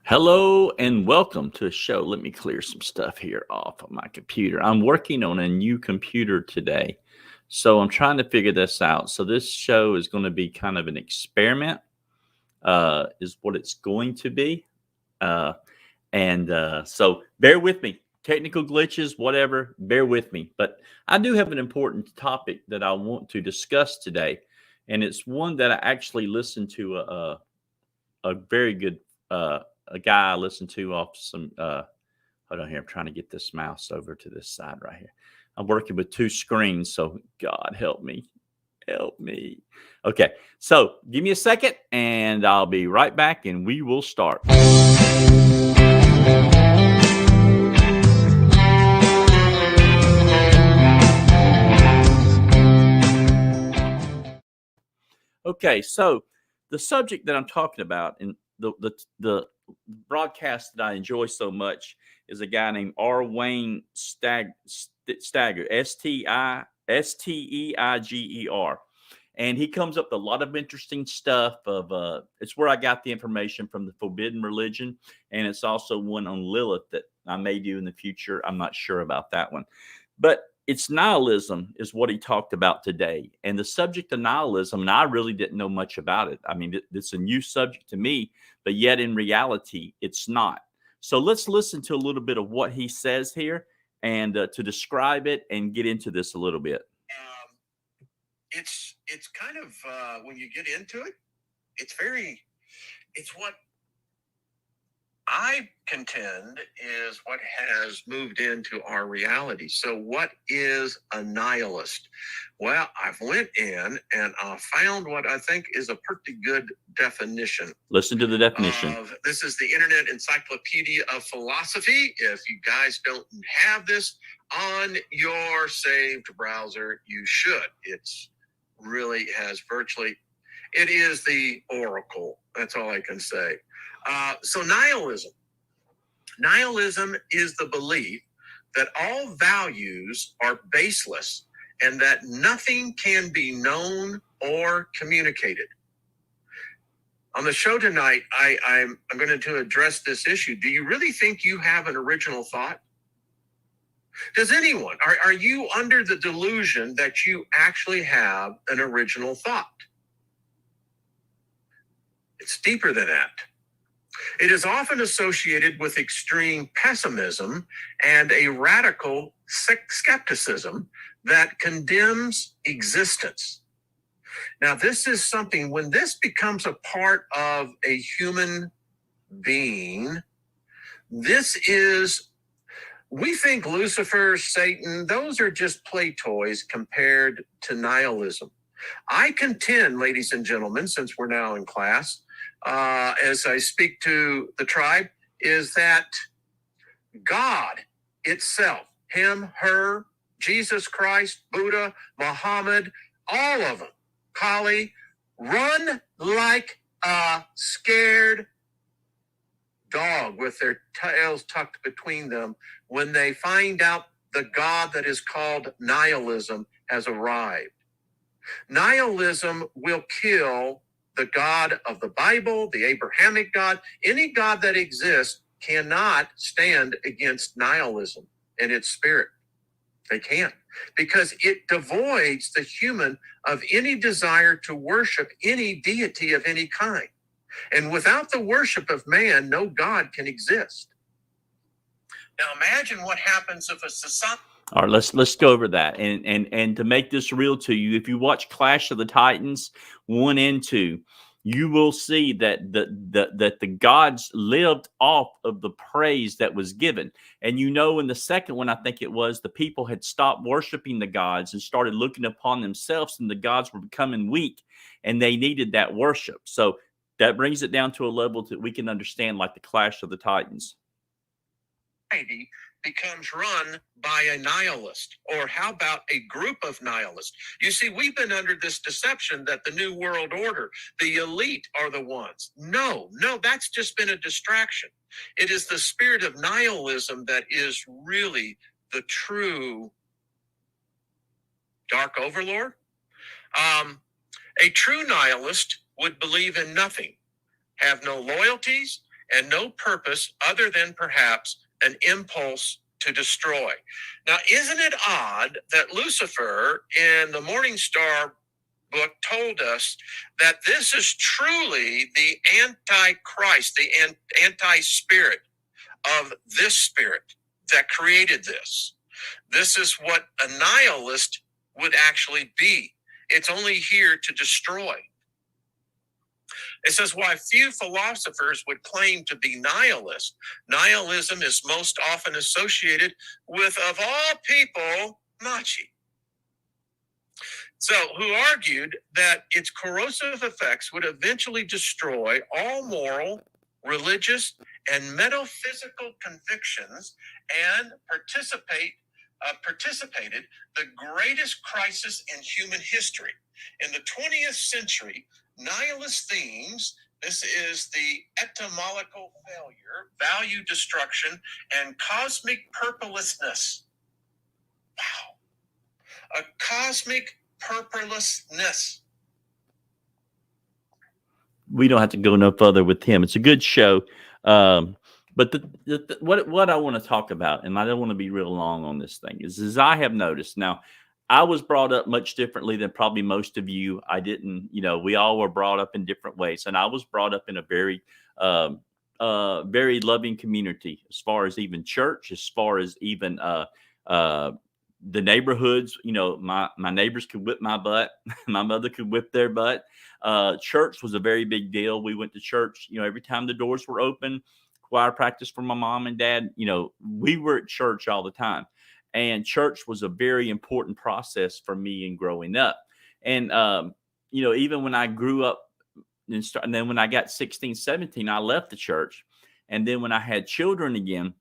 Hello and welcome to the show. Let me clear some stuff here off of my computer. I'm working on a new computer today, so I'm trying to figure this out. So this show is going to be kind of an experiment, is what it's going to be. Uh, and so bear with me. Technical glitches, whatever, bear with me. But I do have an important topic that I want to discuss today, and it's one that I actually listened to a very good a guy I listened to off some hold on here. I'm trying to get this mouse over to this side right here. I'm working with two screens, so God help me. Help me. Okay. So give me a second and I'll be right back and we will start. Okay, so the subject that I'm talking about in the broadcast that I enjoy so much is a guy named R. Wayne Stagger, Steiger, and he comes up with a lot of interesting stuff. It's where I got the information from the Forbidden Religion, and it's also one on Lilith that I may do in the future. I'm not sure about that one, but it's nihilism is what he talked about today. And the subject of nihilism, and I really didn't know much about it. I mean, it's a new subject to me, but yet in reality, it's not. So let's listen to a little bit of what he says here and to describe it and get into this a little bit. It's kind of when you get into it, it's what I contend is what has moved into our reality. So what is a nihilist? Well, I've went in and found what I think is a pretty good definition. Listen to the definition. This is the Internet Encyclopedia of Philosophy. If you guys don't have this on your saved browser, you should. It's really has virtually, it is the oracle. That's all I can say. So nihilism is the belief that all values are baseless and that nothing can be known or communicated. On the show tonight, I'm going to address this issue. Do you really think you have an original thought? Does anyone, are you under the delusion that you actually have an original thought? It's deeper than that. It is often associated with extreme pessimism and a radical skepticism that condemns existence. Now, this is something, when this becomes a part of a human being, we think Lucifer, Satan, those are just play toys compared to nihilism. I contend, ladies and gentlemen, since we're now in class, as I speak to the tribe, is that God itself, him, her, Jesus Christ, Buddha, Muhammad, all of them, Kali, run like a scared dog with their tails tucked between them when they find out the God that is called nihilism has arrived. Nihilism will kill the God of the Bible, the Abrahamic God. Any God that exists cannot stand against nihilism and its spirit. They can't, because it devoids the human of any desire to worship any deity of any kind. And without the worship of man, no God can exist. Now imagine what happens if a society... All right, let's go over that. And to make this real to you, if you watch Clash of the Titans 1 and 2, you will see that the gods lived off of the praise that was given. And you know, in the second one, I think it was, the people had stopped worshiping the gods and started looking upon themselves, and the gods were becoming weak, and they needed that worship. So that brings it down to a level that we can understand, like the Clash of the Titans. Becomes run by a nihilist, or how about a group of nihilists? You see, we've been under this deception that the New World Order, the elite are the ones. No, that's just been a distraction. It is the spirit of nihilism that is really the true dark overlord. A true nihilist would believe in nothing, have no loyalties, and no purpose other than perhaps an impulse to destroy. Now, isn't it odd that Lucifer in the Morning Star book told us that this is truly the antichrist, the anti-spirit of this spirit that created this? This is what a nihilist would actually be. It's only here to destroy. It says, why few philosophers would claim to be nihilists. Nihilism is most often associated with, of all people, Nietzsche. So, who argued that its corrosive effects would eventually destroy all moral, religious, and metaphysical convictions and participated the greatest crisis in human history. In the 20th century, nihilist themes, this is the etymological failure, value destruction, and cosmic purposelessness. Wow. A cosmic purposelessness. We don't have to go no further with him. It's a good show. But what I want to talk about, and I don't want to be real long on this thing, is I have noticed. Now, I was brought up much differently than probably most of you. I didn't, we all were brought up in different ways. And I was brought up in a very, very loving community, as far as even church, as far as even the neighborhoods. My neighbors could whip my butt. My mother could whip their butt. Church was a very big deal. We went to church, every time the doors were open. Choir practice for my mom and dad. We were at church all the time. And church was a very important process for me in growing up. And, even when I grew up and then when I got 16, 17, I left the church. And then when I had children again,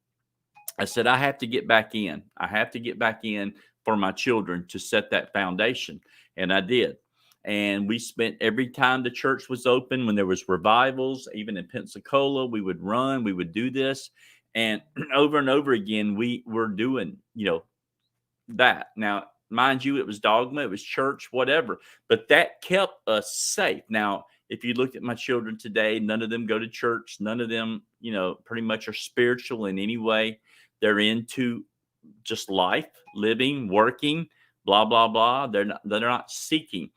I said, I have to get back in. I have to get back in for my children to set that foundation. And I did. And we spent every time the church was open, when there was revivals, even in Pensacola, we would run, we would do this. And over again, we were doing, that. Now, mind you, it was dogma, it was church, whatever, but that kept us safe. Now, if you look at my children today, none of them go to church. None of them, pretty much are spiritual in any way. They're into just life, living, working, blah, blah, blah. They're not seeking.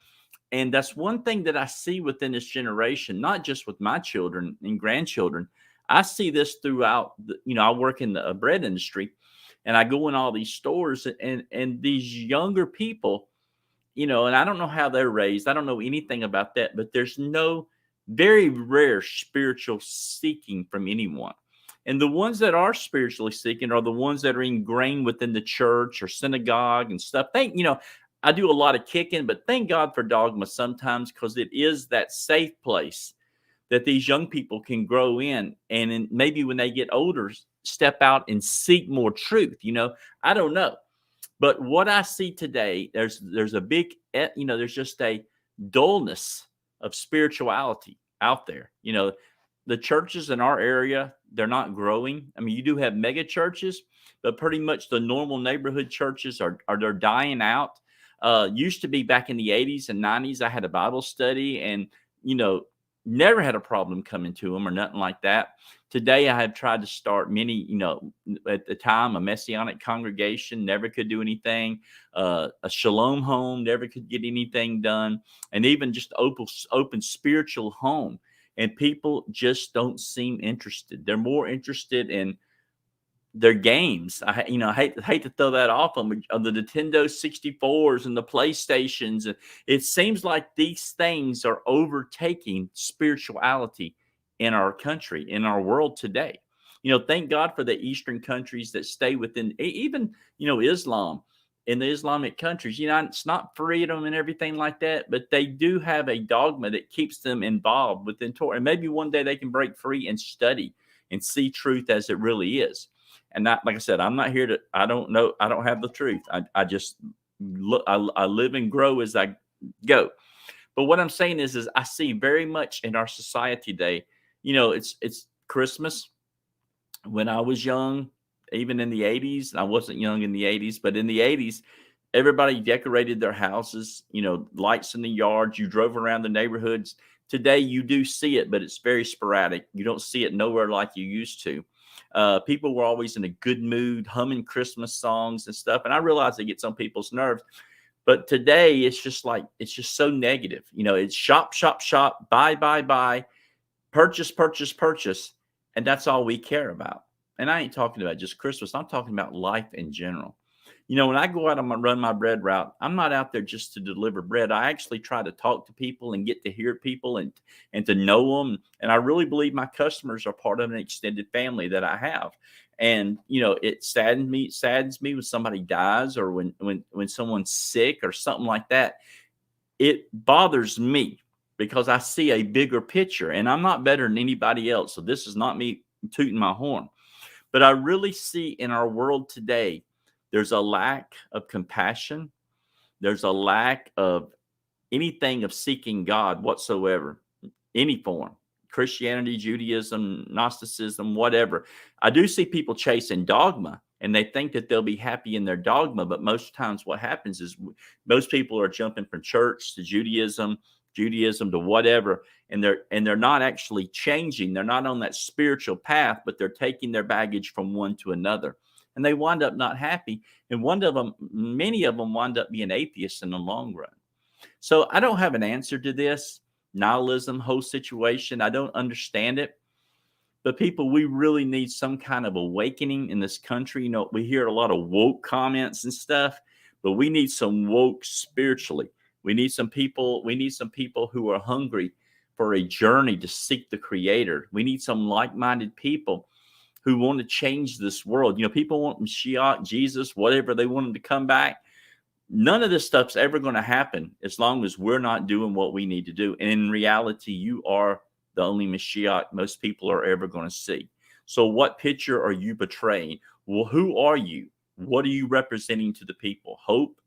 And that's one thing that I see within this generation, not just with my children and grandchildren. I see this throughout, I work in the bread industry, and I go in all these stores, and these younger people, and I don't know how they're raised. I don't know anything about that, but there's no very rare spiritual seeking from anyone. And the ones that are spiritually seeking are the ones that are ingrained within the church or synagogue and stuff. I do a lot of kicking, but thank God for dogma sometimes, because it is that safe place that these young people can grow in. And maybe when they get older, step out and seek more truth. I don't know. But what I see today, there's a big, there's just a dullness of spirituality out there. The churches in our area, they're not growing. I mean, you do have mega churches, but pretty much the normal neighborhood churches they're dying out. Used to be back in the 80s and 90s, I had a Bible study, and, never had a problem coming to them or nothing like that. Today, I have tried to start many, at the time, a Messianic congregation, never could do anything. A Shalom home, never could get anything done. And even just open spiritual home. And people just don't seem interested. They're more interested in their games. I hate to throw that off on the Nintendo 64s and the PlayStations. It seems like these things are overtaking spirituality in our country, in our world today. Thank God for the Eastern countries that stay within, even, Islam. In the Islamic countries, it's not freedom and everything like that, but they do have a dogma that keeps them involved within Torah. And maybe one day they can break free and study and see truth as it really is. And not, like I said, I'm not here I don't know. I don't have the truth. I just look, I live and grow as I go. But what I'm saying is I see very much in our society today, it's Christmas. When I was young, even in the 80s, I wasn't young in the 80s, but in the 80s, everybody decorated their houses, lights in the yards. You drove around the neighborhoods. today you do see it, but it's very sporadic. You don't see it nowhere like you used to. People were always in a good mood, humming Christmas songs and stuff. And I realize it gets on people's nerves. But today it's just like, it's just so negative. You know, it's shop, shop, shop, buy, buy, buy, purchase, purchase, purchase. And that's all we care about. And I ain't talking about just Christmas. I'm talking about life in general. You know, when I go out and run my bread route, I'm not out there just to deliver bread. I actually try to talk to people and get to hear people and to know them. And I really believe my customers are part of an extended family that I have. And you know, it saddens me when somebody dies or when someone's sick or something like that. It bothers me because I see a bigger picture, and I'm not better than anybody else. So this is not me tooting my horn, but I really see in our world today, there's a lack of compassion. There's a lack of anything of seeking God whatsoever, any form. Christianity, Judaism, Gnosticism, whatever. I do see people chasing dogma and they think that they'll be happy in their dogma. But most times what happens is most people are jumping from church to Judaism to whatever. And they're not actually changing. They're not on that spiritual path, but they're taking their baggage from one to another. And they wind up not happy. And many of them wind up being atheists in the long run. So I don't have an answer to this nihilism whole situation. I don't understand it. But people, we really need some kind of awakening in this country. You know, we hear a lot of woke comments and stuff, but we need some woke spiritually. We need some people who are hungry for a journey to seek the Creator. We need some like-minded people who want to change this world. You know, people want Mashiach, Jesus, whatever, they want him to come back. None of this stuff's ever going to happen as long as we're not doing what we need to do. And in reality, you are the only Mashiach most people are ever going to see. So what picture are you betraying? Well, who are you? What are you representing to the people? Hope,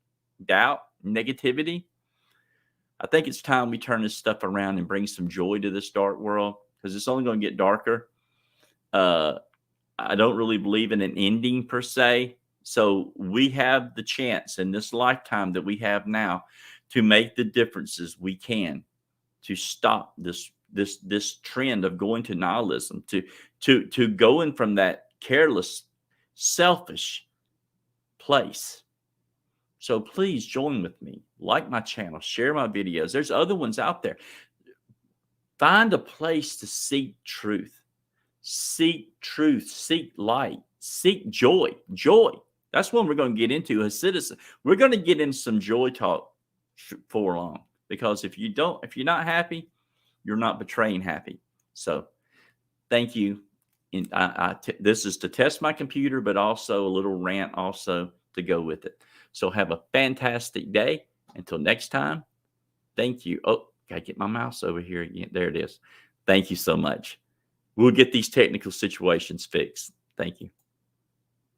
doubt, negativity? I think it's time we turn this stuff around and bring some joy to this dark world, because it's only going to get darker. I don't really believe in an ending per se. So we have the chance in this lifetime that we have now to make the differences we can to stop this trend of going to nihilism, to going from that careless, selfish place. So please join with me, like my channel, share my videos. There's other ones out there. Find a place to seek truth. Seek truth, seek light, seek joy. Joy. That's what we're going to get into as citizens. We're going to get into some joy talk for long, because if you're not happy, you're not betraying happy. So thank you. And this is to test my computer, but also a little rant also to go with it. So have a fantastic day. Until next time. Thank you. Oh, gotta get my mouse over here again. There it is. Thank you so much. We'll get these technical situations fixed. Thank you.